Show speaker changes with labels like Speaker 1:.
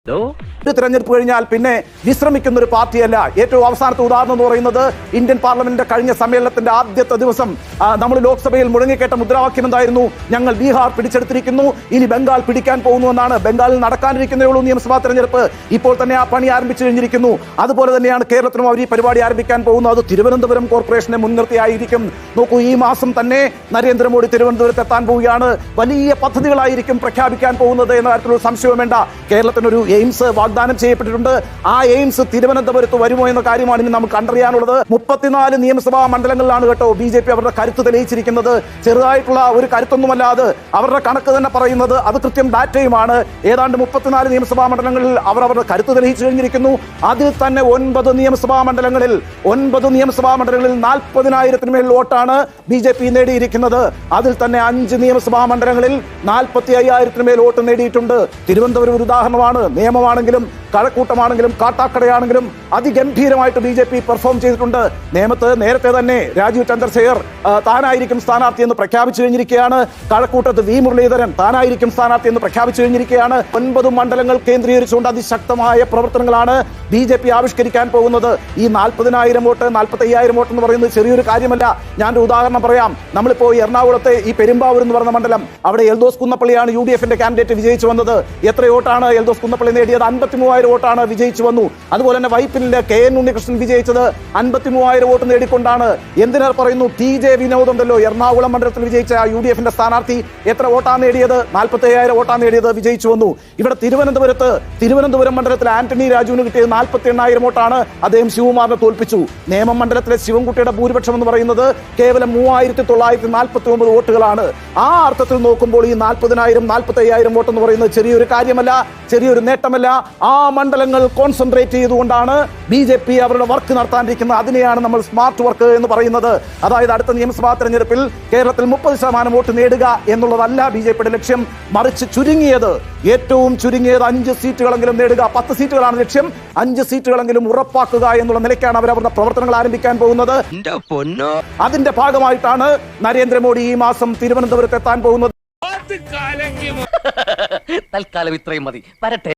Speaker 1: തെരഞ്ഞെടുപ്പ് കഴിഞ്ഞാൽ പിന്നെ വിശ്രമിക്കുന്ന ഒരു പാർട്ടിയല്ല. ഏറ്റവും അവസാനത്തെ ഉദാഹരണം എന്ന് പറയുന്നത് ഇന്ത്യൻ പാർലമെന്റിന്റെ കഴിഞ്ഞ സമ്മേളനത്തിന്റെ ആദ്യത്തെ ദിവസം നമ്മൾ ലോക്സഭയിൽ മുഴങ്ങിക്കേട്ട മുദ്രാവാക്യം എന്തായിരുന്നു? ഞങ്ങൾ ബീഹാർ പിടിച്ചെടുത്തിരിക്കുന്നു, ഇനി ബംഗാൾ പിടിക്കാൻ പോകുന്നു എന്നാണ്. ബംഗാളിൽ നടക്കാനിരിക്കുന്നേ ഉള്ളൂ നിയമസഭാ തെരഞ്ഞെടുപ്പ്. ഇപ്പോൾ തന്നെ ആ പണി ആരംഭിച്ചു കഴിഞ്ഞിരിക്കുന്നു. അതുപോലെ തന്നെയാണ് കേരളത്തിലും അവർ ഈ പരിപാടി ആരംഭിക്കാൻ പോകുന്നു. അത് തിരുവനന്തപുരം കോർപ്പറേഷനെ മുൻനിർത്തിയായിരിക്കും. നോക്കൂ, ഈ മാസം തന്നെ നരേന്ദ്രമോദി തിരുവനന്തപുരത്ത് എത്താൻ പോവുകയാണ്. വലിയ പദ്ധതികളായിരിക്കും പ്രഖ്യാപിക്കാൻ പോകുന്നത് എന്ന കാര്യത്തിലൊരു സംശയവും വേണ്ട. കേരളത്തിനൊരു എയിംസ് വാഗ്ദാനം ചെയ്യപ്പെട്ടിട്ടുണ്ട്. ആ എയിംസ് തിരുവനന്തപുരത്ത് വരുമോ എന്ന കാര്യമാണ് ഇനി നമുക്ക് കണ്ടറിയാനുള്ളത്. 34 നിയമസഭാ മണ്ഡലങ്ങളിലാണ് കേട്ടോ BJP അവരുടെ കരുത്ത് തെളിയിച്ചിരിക്കുന്നത്. ചെറുതായിട്ടുള്ള ഒരു കരുത്തൊന്നുമല്ല അത്. അവരുടെ കണക്ക് തന്നെ പറയുന്നത് അത് കൃത്യം ഡാറ്റയുമാണ്. ഏതാണ്ട് 34 നിയമസഭാ മണ്ഡലങ്ങളിൽ അവർ അവരുടെ കരുത്ത് തെളിയിച്ചു കഴിഞ്ഞിരിക്കുന്നു. അതിൽ തന്നെ 9 നിയമസഭാ മണ്ഡലങ്ങളിൽ 40,000 മേൽ വോട്ടാണ് BJP നേടിയിരിക്കുന്നത്. അതിൽ തന്നെ 5 നിയമസഭാ മണ്ഡലങ്ങളിൽ 45,000 മേൽ വോട്ട് നേടിയിട്ടുണ്ട്. തിരുവനന്തപുരം ഒരു ഉദാഹരണമാണ്. നിയമമാണെങ്കിലും കഴക്കൂട്ടമാണെങ്കിലും കാട്ടാക്കടയാണെങ്കിലും അതിഗംഭീരമായിട്ട് BJP പെർഫോം ചെയ്തിട്ടുണ്ട്. നേരത്തെ തന്നെ രാജീവ് ചന്ദ്രശേഖർ താനായിരിക്കും സ്ഥാനാർത്ഥി എന്ന് പ്രഖ്യാപിച്ചു കഴിഞ്ഞിരിക്കുകയാണ്. കഴക്കൂട്ടത്ത് V മുരളീധരൻ താനായിരിക്കും സ്ഥാനാർത്ഥി എന്ന് പ്രഖ്യാപിച്ചു കഴിഞ്ഞിരിക്കുകയാണ്. 9 മണ്ഡലങ്ങൾ കേന്ദ്രീകരിച്ചുകൊണ്ട് അതിശക്തമായ പ്രവർത്തനങ്ങളാണ് BJP ആവിഷ്കരിക്കാൻ പോകുന്നത്. ഈ 40,000 വോട്ട് 45,000 വോട്ട് എന്ന് പറയുന്നത് ചെറിയൊരു കാര്യമല്ല. ഞാനൊരു ഉദാഹരണം പറയാം. നമ്മളിപ്പോ എറണാകുളത്തെ ഈ പെരുമ്പാവൂർ എന്ന് പറഞ്ഞ മണ്ഡലം, അവിടെ എൽദോസ് കുന്നപ്പള്ളിയാണ് UDFന്റെ കാൻഡിഡേറ്റ് വിജയിച്ചു വന്നത്. എത്ര വോട്ടാണ് എൽദോസ് കുന്നപ്പള്ളി നേടിയത്? 53,000 വോട്ടാണ് വിജയിച്ചു വന്നു. അതുപോലെ തന്നെ വൈപ്പിനിലെ KN ഉണ്ണികൃഷ്ണൻ വിജയിച്ചത് 53,000 വോട്ട് നേടിക്കൊണ്ടാണ്. എന്തിനാ പറയുന്നു? TJ വിനോദ് ഉണ്ടല്ലോ, എറണാകുളം മണ്ഡലത്തിൽ വിജയിച്ച UDFന്റെ സ്ഥാനാർത്ഥി, എത്ര വോട്ടാണ് നേടിയത്? 47,000 വോട്ടാണ് നേടിയത്, വിജയിച്ചു വന്നു. ഇവിടെ തിരുവനന്തപുരം മണ്ഡലത്തിൽ ആന്റണി രാജുവിന് കിട്ടിയത് 48,000 വോട്ടാണ്. അദ്ദേഹം ശിവകുമാറിനെ തോൽപ്പിച്ചു. നേമം മണ്ഡലത്തിലെ ശിവൻകുട്ടിയുടെ ഭൂരിപക്ഷം എന്ന് പറയുന്നത് കേവലം 3,949 വോട്ടുകളാണ്. ആ അർത്ഥത്തിൽ നോക്കുമ്പോൾ ഈ 40,000 45,000 വോട്ട് എന്ന് പറയുന്നത് ചെറിയൊരു കാര്യമല്ല, ചെറിയൊരു നേട്ടമല്ല. ആ മണ്ഡലങ്ങൾ കോൺസെൻട്രേറ്റ് ചെയ്തുകൊണ്ടാണ് BJP അവരുടെ വർക്ക് നടത്താനിരിക്കുന്നത്. അതിനെയാണ് നമ്മൾ സ്മാർട്ട് വർക്ക് എന്ന് പറയുന്നത്. അതായത് അടുത്ത നിയമസഭാ തെരഞ്ഞെടുപ്പിൽ കേരളത്തിൽ 30% വോട്ട് നേടുക എന്നുള്ളതല്ല BJPയുടെ ലക്ഷ്യം. മറിച്ച് ഏറ്റവും ചുരുങ്ങിയത് 5 സീറ്റുകളെങ്കിലും നേടുക. 10 സീറ്റുകളാണ് ലക്ഷ്യം. 5 സീറ്റുകളെങ്കിലും ഉറപ്പാക്കുക എന്നുള്ള നിലയ്ക്കാണ് അവരവരുടെ പ്രവർത്തനങ്ങൾ ആരംഭിക്കാൻ പോകുന്നത്. അതിന്റെ ഭാഗമായിട്ടാണ് നരേന്ദ്രമോദി ഈ മാസം തിരുവനന്തപുരത്ത് എത്താൻ പോകുന്നത്.
Speaker 2: തൽക്കാലം ഇത്രയും മതി. വരട്ടെ.